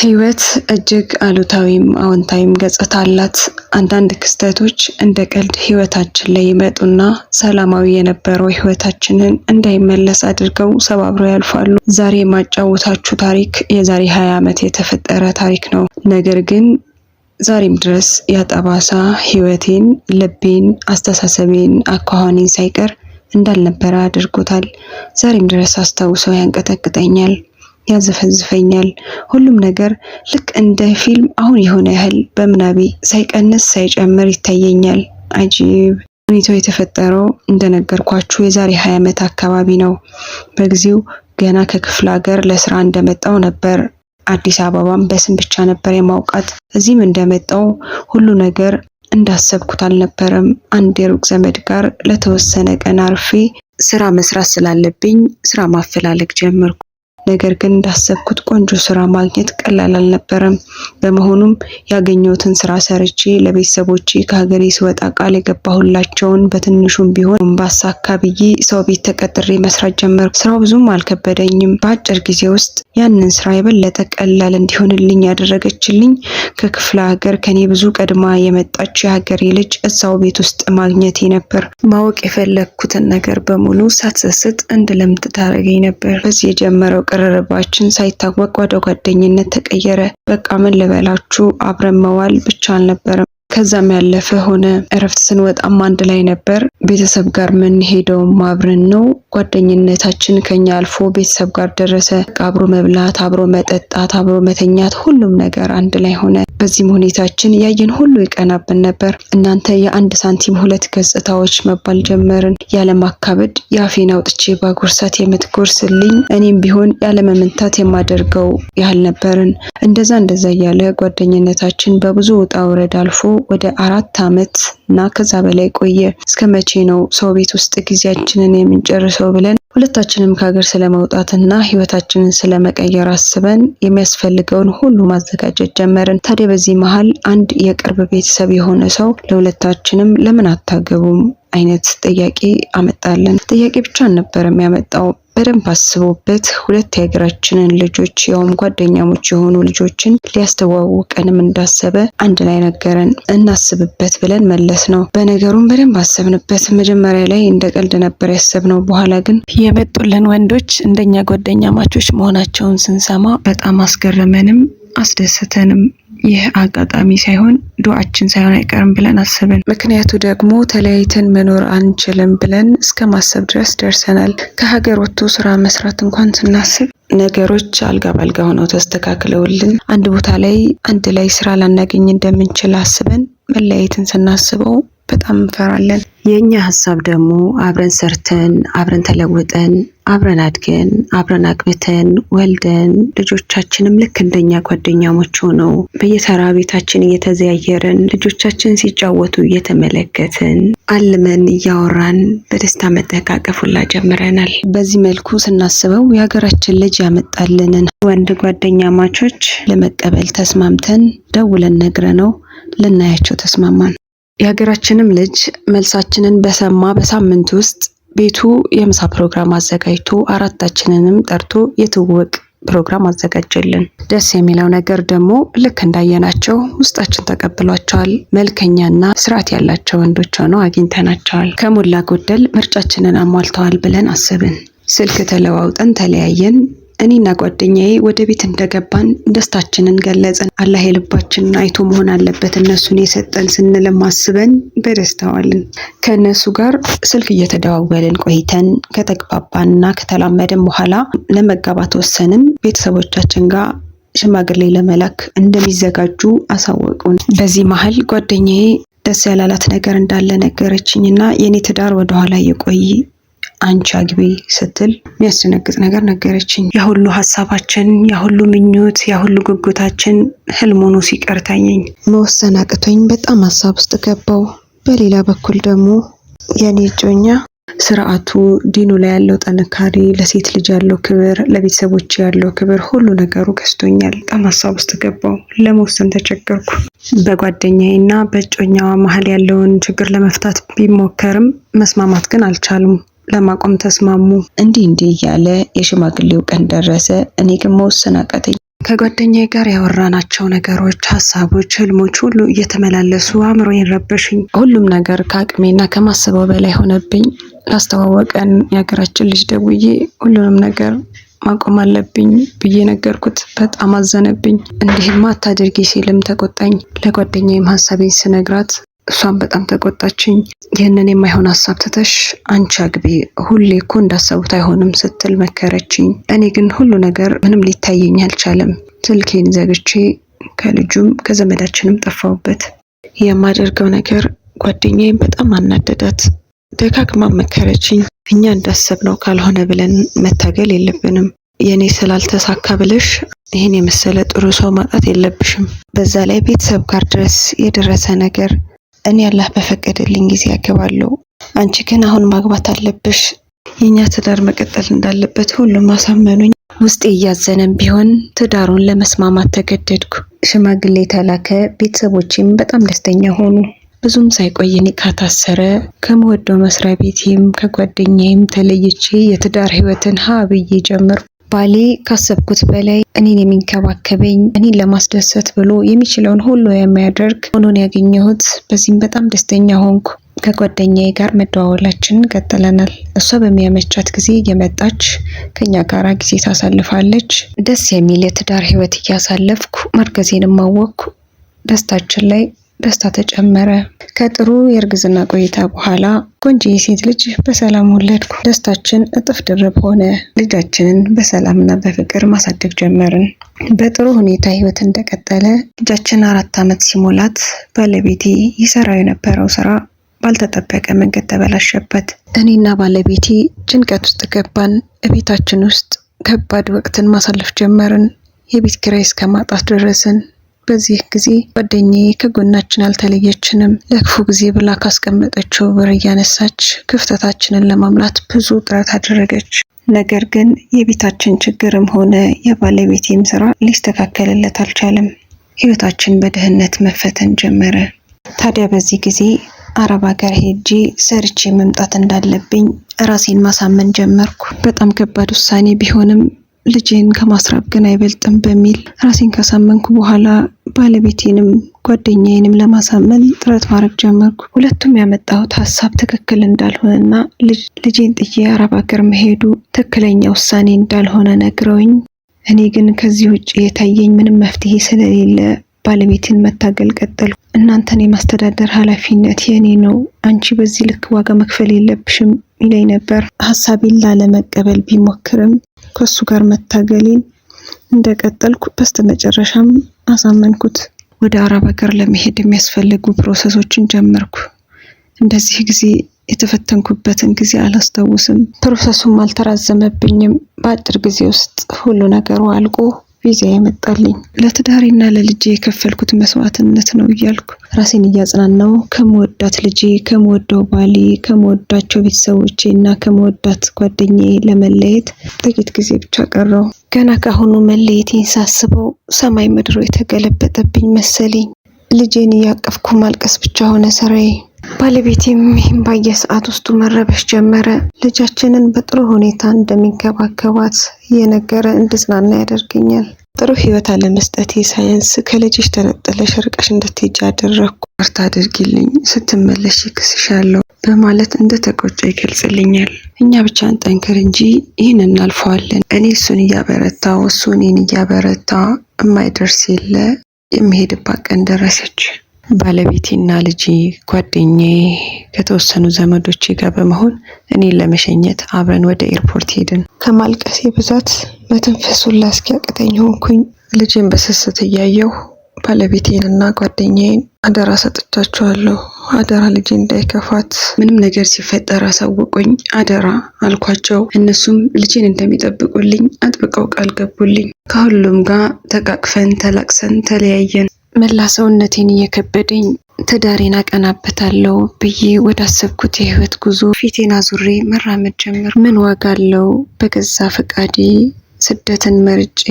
ህይወት እጅግ አሉታዊም አዎንታዊም ገጽታ አላት። አንዳንድ ክስተቶች እንደ ቀልድ ህይወታችን ላይ ይመጡና ሰላማዊ የነበረው ህይወታችንን እንዳይመለስ አድርገው ሰባብረው ያልፋሉ። ዛሬ የማጫወታችሁ ታሪክ የዛሬ 20 ዓመት የተፈጠረ ታሪክ ነው። ነገር ግን ዛሬም ድረስ ያጠባሳ ህይወቴን፣ ልቤን፣ አስተሳሰቤን፣ አኳኋኔን ሳይቀር እንዳልነበረ አድርጎታል። ዛሬም ድረስ አስታውሰው ያንቀጠቅጠኛል፣ ያዘፈዝፈኛል። ሁሉም ነገር ልክ እንደ ፊልም አሁን የሆነ ያህል በምናቤ ሳይቀንስ ሳይጨምር ይታየኛል። አጂብ! ሁኔታው የተፈጠረው እንደነገርኳችሁ የዛሬ 20 ዓመት አካባቢ ነው። በጊዜው ገና ከክፍለ ሀገር ለስራ እንደመጣው ነበር። አዲስ አበባም በስም ብቻ ነበር የማውቃት። እዚህም እንደመጣው ሁሉ ነገር እንዳሰብኩት አልነበረም። አንድ የሩቅ ዘመድ ጋር ለተወሰነ ቀን አርፌ ስራ መስራት ስላለብኝ ስራ ማፈላለግ ጀመርኩ። ነገር ግን እንዳሰብኩት ቆንጆ ስራ ማግኘት ቀላል አልነበረም። በመሆኑም ያገኘሁትን ስራ ሰርቼ ለቤተሰቦቼ ከሀገሬ ስወጣ ቃል የገባሁላቸውን በትንሹም ቢሆን ባሳካ ብዬ ሰው ቤት ተቀጥሬ መስራት ጀመርኩ። ስራው ብዙም አልከበደኝም። በአጭር ጊዜ ውስጥ ያንን ስራ የበለጠ ቀላል እንዲሆንልኝ ያደረገችልኝ ከክፍለ ሀገር ከኔ ብዙ ቀድማ የመጣች የሀገሬ ልጅ እዛው ቤት ውስጥ ማግኘቴ ነበር። ማወቅ የፈለግኩትን ነገር በሙሉ ሳትሰስት እንድለምድ ታደርገኝ ነበር። በዚህ የጀመረው ቅርርባችን ሳይታወቅ ወደ ጓደኝነት ተቀየረ። በቃ ምን ልበላችሁ፣ አብረን መዋል ብቻ አልነበረም፣ ከዛም ያለፈ ሆነ። እረፍት ስንወጣም አንድ ላይ ነበር። ቤተሰብ ጋር የምንሄደውም አብረን ነው። ጓደኝነታችን ከኛ አልፎ ቤተሰብ ጋር ደረሰ። አብሮ መብላት፣ አብሮ መጠጣት፣ አብሮ መተኛት፣ ሁሉም ነገር አንድ ላይ ሆነ። በዚህም ሁኔታችን ያየን ሁሉ ይቀናብን ነበር። እናንተ የአንድ ሳንቲም ሁለት ገጽታዎች መባል ጀመርን። ያለማካበድ የአፌን አውጥቼ ባጎርሳት የምትጎርስልኝ፣ እኔም ቢሆን ያለመመንታት የማደርገው ያህል ነበርን። እንደዛ እያለ ጓደኝነታችን በብዙ ውጣ ውረድ አልፎ ወደ 4 ዓመት እና ከዛ በላይ ቆየ። እስከ መቼ ነው ሰው ቤት ውስጥ ጊዜያችንን የምንጨርሰው ብለን ሁለታችንም ከሀገር ስለመውጣትና ህይወታችንን ስለመቀየር አስበን የሚያስፈልገውን ሁሉ ማዘጋጀት ጀመርን። ታዲያ በዚህ መሃል አንድ የቅርብ ቤተሰብ የሆነ ሰው ለሁለታችንም ለምን አታገቡም አይነት ጥያቄ አመጣለን። ጥያቄ ብቻ አልነበረም ያመጣው፣ በደንብ አስቦበት ሁለት የሀገራችንን ልጆች ያውም ጓደኛሞች የሆኑ ልጆችን ሊያስተዋውቀንም እንዳሰበ አንድ ላይ ነገረን። እናስብበት ብለን መለስ ነው። በነገሩም በደንብ አሰብንበት። መጀመሪያ ላይ እንደ ቀልድ ነበር ያሰብነው። በኋላ ግን የመጡልን ወንዶች እንደኛ ጓደኛማቾች መሆናቸውን ስንሰማ በጣም አስገረመንም አስደሰተንም። ይህ አጋጣሚ ሳይሆን ዱዓችን ሳይሆን አይቀርም ብለን አስብን። ምክንያቱ ደግሞ ተለያይተን መኖር አንችልም ብለን እስከ ማሰብ ድረስ ደርሰናል። ከሀገር ወጥቶ ስራ መስራት እንኳን ስናስብ ነገሮች አልጋ ባልጋ ሆነው ተስተካክለውልን አንድ ቦታ ላይ አንድ ላይ ስራ ላናገኝ እንደምንችል አስበን መለያየትን ስናስበው በጣም እንፈራለን። የኛ ሀሳብ ደግሞ አብረን ሰርተን አብረን ተለውጠን አብረን አድገን አብረን አግብተን ወልደን ልጆቻችንም ልክ እንደኛ ጓደኛሞች ሆነው በየተራ ቤታችን እየተዘያየርን ልጆቻችን ሲጫወቱ እየተመለከትን አልመን እያወራን በደስታ መጠቃቀፍ ሁላ ጀምረናል። በዚህ መልኩ ስናስበው የሀገራችን ልጅ ያመጣልንን ወንድ ጓደኛማቾች ለመቀበል ተስማምተን ደውለን ነግረነው ልናያቸው ተስማማን። የሀገራችንም ልጅ መልሳችንን በሰማ በሳምንት ውስጥ ቤቱ የምሳ ፕሮግራም አዘጋጅቶ አራታችንንም ጠርቶ የትውውቅ ፕሮግራም አዘጋጀልን። ደስ የሚለው ነገር ደግሞ ልክ እንዳየናቸው ውስጣችን ተቀብሏቸዋል። መልከኛና ስርዓት ያላቸው ወንዶች ሆነው አግኝተናቸዋል። ከሞላ ጎደል ምርጫችንን አሟልተዋል ብለን አስብን። ስልክ ተለዋውጠን ተለያየን። እኔና ጓደኛዬ ወደ ቤት እንደገባን ደስታችንን ገለጽን። አላህ የልባችንን አይቶ መሆን አለበት እነሱን የሰጠን ስንልም አስበን በደስታዋልን። ከእነሱ ጋር ስልክ እየተደዋወልን ቆይተን ከተግባባንና ከተላመደን በኋላ ለመጋባት ወሰንን። ቤተሰቦቻችን ጋር ሽማግሌ ለመላክ እንደሚዘጋጁ አሳወቁን። በዚህ መሀል ጓደኛዬ ደስ ያላላት ነገር እንዳለ ነገረችኝና የኔ ትዳር ወደኋላ የቆይ አንቺ አግቢ ስትል የሚያስደነግጥ ነገር ነገረችኝ። ያሁሉ ሀሳባችን፣ ያሁሉ ምኞት፣ ያሁሉ ጉጉታችን ህልም ሆኖ ሲቀር ታየኝ። መወሰን አቅቶኝ በጣም ሀሳብ ውስጥ ገባው። በሌላ በኩል ደግሞ የኔ እጮኛ ስርዓቱ፣ ዲኑ ላይ ያለው ጥንካሬ፣ ለሴት ልጅ ያለው ክብር፣ ለቤተሰቦች ያለው ክብር፣ ሁሉ ነገሩ ገዝቶኛል። በጣም ሀሳብ ውስጥ ገባው። ለመወሰን ተቸገርኩ። በጓደኛዬና በእጮኛዋ መሀል ያለውን ችግር ለመፍታት ቢሞከርም መስማማት ግን አልቻሉም። ለማቆም ተስማሙ። እንዲህ እያለ የሽማግሌው ቀን ደረሰ። እኔ ግን መወሰን አቃተኝ። ከጓደኛዬ ጋር ያወራናቸው ነገሮች፣ ሀሳቦች፣ ህልሞች ሁሉ እየተመላለሱ አእምሮዬን ረበሹኝ። ሁሉም ነገር ከአቅሜና ከማስበው በላይ ሆነብኝ። ላስተዋወቀን የሀገራችን ልጅ ደውዬ ሁሉንም ነገር ማቆም አለብኝ ብዬ ነገርኩት። በጣም አዘነብኝ። እንዲህማ አታድርጊ ሲልም ተቆጣኝ። ለጓደኛዬም ሀሳቤን ስነግራት እሷም በጣም ተቆጣችኝ። ይህንን የማይሆን ሀሳብ ትተሽ አንቺ አግቢ፣ ሁሌ እኮ እንዳሰቡት አይሆንም ስትል መከረችኝ። እኔ ግን ሁሉ ነገር ምንም ሊታየኝ አልቻለም። ስልኬን ዘግቼ ከልጁም ከዘመዳችንም ጠፋሁበት። የማደርገው ነገር ጓደኛዬም በጣም አናደዳት። ደጋግማ መከረችኝ። እኛ እንዳሰብነው ካልሆነ ብለን መታገል የለብንም። የኔ ስላልተሳካ ብለሽ ይህን የመሰለ ጥሩ ሰው ማጣት የለብሽም። በዛ ላይ ቤተሰብ ጋር ድረስ የደረሰ ነገር እኔ አላህ በፈቀደልኝ ጊዜ ያገባለሁ። አንቺ ግን አሁን ማግባት አለብሽ። የኛ ትዳር መቀጠል እንዳለበት ሁሉም አሳመኑኝ። ውስጤ እያዘነም ቢሆን ትዳሩን ለመስማማት ተገደድኩ። ሽማግሌ ተላከ። ቤተሰቦቼም በጣም ደስተኛ ሆኑ። ብዙም ሳይቆይ ኒካ ታሰረ። ከምወደው መስሪያ ቤቴም ከጓደኛዬም ተለይቼ የትዳር ህይወትን ሀ ብዬ ጀመርኩ። ባሌ ካሰብኩት በላይ እኔን የሚንከባከበኝ፣ እኔን ለማስደሰት ብሎ የሚችለውን ሁሉ የሚያደርግ ሆኖን ያገኘሁት። በዚህም በጣም ደስተኛ ሆንኩ። ከጓደኛዬ ጋር መደዋወላችንን ቀጥለናል። እሷ በሚያመቻት ጊዜ እየመጣች ከኛ ጋር ጊዜ ታሳልፋለች። ደስ የሚል የትዳር ህይወት እያሳለፍኩ ማርገዜንም አወቅኩ። ደስታችን ላይ ደስታ ተጨመረ። ከጥሩ የእርግዝና ቆይታ በኋላ ቆንጆ የሴት ልጅ በሰላም ወለድኩ። ደስታችን እጥፍ ድርብ ሆነ። ልጃችንን በሰላምና በፍቅር ማሳደግ ጀመርን። በጥሩ ሁኔታ ህይወት እንደቀጠለ ልጃችን 4 ዓመት ሲሞላት ባለቤቴ ይሰራው የነበረው ስራ ባልተጠበቀ መንገድ ተበላሸበት። እኔና ባለቤቴ ጭንቀት ውስጥ ገባን። እቤታችን ውስጥ ከባድ ወቅትን ማሳለፍ ጀመርን። የቤት ኪራይ እስከ ማጣት ደረስን። በዚህ ጊዜ ጓደኛዬ ከጎናችን አልተለየችንም። ለክፉ ጊዜ ብላ ካስቀመጠችው ብር እያነሳች ክፍተታችንን ለማምላት ብዙ ጥረት አደረገች። ነገር ግን የቤታችን ችግርም ሆነ የባለቤቴም ስራ ሊስተካከልለት አልቻለም። ህይወታችን በድህነት መፈተን ጀመረ። ታዲያ በዚህ ጊዜ አረብ ሀገር ሄጄ ሰርቼ መምጣት እንዳለብኝ ራሴን ማሳመን ጀመርኩ። በጣም ከባድ ውሳኔ ቢሆንም ልጄን ከማስራብ ግን አይበልጥም በሚል ራሴን ካሳመንኩ በኋላ ባለቤቴንም ጓደኛዬንም ለማሳመን ጥረት ማድረግ ጀመርኩ። ሁለቱም ያመጣሁት ሀሳብ ትክክል እንዳልሆነና ልጄን ጥዬ አረብ ሀገር መሄዱ ትክክለኛ ውሳኔ እንዳልሆነ ነግረውኝ፣ እኔ ግን ከዚህ ውጭ የታየኝ ምንም መፍትሄ ስለሌለ ባለቤቴን መታገል ቀጠልኩ። እናንተን የማስተዳደር ኃላፊነት የኔ ነው፣ አንቺ በዚህ ልክ ዋጋ መክፈል የለብሽም ይለኝ ነበር። ሀሳቤን ላለመቀበል ቢሞክርም ከሱ ጋር መታገሌን እንደቀጠልኩ በስተመጨረሻም አሳመንኩት። ወደ አረብ ሀገር ለመሄድ የሚያስፈልጉ ፕሮሰሶችን ጀመርኩ። እንደዚህ ጊዜ የተፈተንኩበትን ጊዜ አላስታውስም። ፕሮሰሱም አልተራዘመብኝም። በአጭር ጊዜ ውስጥ ሁሉ ነገሩ አልቆ ቪዛ የመጣልኝ። ለትዳሬና ለልጄ የከፈልኩት መስዋዕትነት ነው እያልኩ ራሴን እያጽናናው ከምወዳት ልጄ፣ ከምወደው ባሌ፣ ከምወዳቸው ቤተሰቦቼ እና ከምወዳት ጓደኛዬ ለመለየት ጥቂት ጊዜ ብቻ ቀረው። ገና ካሁኑ መለየቴን ሳስበው ሰማይ ምድሩ የተገለበጠብኝ መሰለኝ። ልጄን እያቀፍኩ ማልቀስ ብቻ ሆነ ስራዬ። ባለቤቴም ይህን በየሰዓት ውስጡ መረበሽ ጀመረ። ልጃችንን በጥሩ ሁኔታ እንደሚንከባከባት እየነገረ እንድጽናና ያደርገኛል። ጥሩ ህይወት አለመስጠቴ ሳያንስ ከልጅሽ ተነጥለሽ ርቀሽ እንድትሄጂ አደረግኩ። ይቅርታ አድርጊልኝ፣ ስትመለሽ ይክስሻለሁ በማለት እንደተቆጨ ይገልጽልኛል። እኛ ብቻ እንጠንክር እንጂ ይህን እናልፈዋለን። እኔ እሱን እያበረታው እሱ እኔን እያበረታ የማይደርስ የለ። የሚሄድባት ቀን ደረሰች። ባለቤቴና ልጄ፣ ጓደኛዬ ከተወሰኑ ዘመዶቼ ጋር በመሆን እኔን ለመሸኘት አብረን ወደ ኤርፖርት ሄድን። ከማልቀሴ ብዛት መተንፈሱን ላስኪያቅተኝ ሆንኩኝ። ልጄን በስስት እያየሁ ባለቤቴንና ጓደኛዬን አደራ ሰጥቻቸዋለሁ። አደራ ልጄ እንዳይከፋት፣ ምንም ነገር ሲፈጠር አሳውቁኝ አደራ አልኳቸው። እነሱም ልጄን እንደሚጠብቁልኝ አጥብቀው ቃል ገቡልኝ። ከሁሉም ጋር ተቃቅፈን ተላቅሰን ተለያየን። መላ ሰውነቴን እየከበደኝ ትዳሬን አቀናበታለሁ ብዬ ወዳሰብኩት የህይወት ጉዞ ፊቴን አዙሬ መራመድ ጀመር። ምን ዋጋ አለው? በገዛ ፈቃዴ ስደትን መርጬ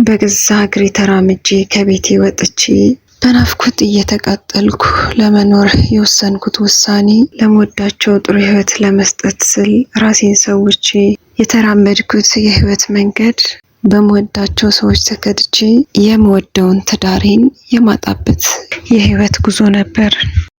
በገዛ እግሬ ተራምጄ ከቤቴ ወጥቼ በናፍቆት እየተቃጠልኩ ለመኖር የወሰንኩት ውሳኔ ለመወዳቸው ጥሩ ህይወት ለመስጠት ስል ራሴን ሰውቼ የተራመድኩት የህይወት መንገድ በምወዳቸው ሰዎች ተከድቼ የምወደውን ትዳሬን የማጣበት የህይወት ጉዞ ነበር።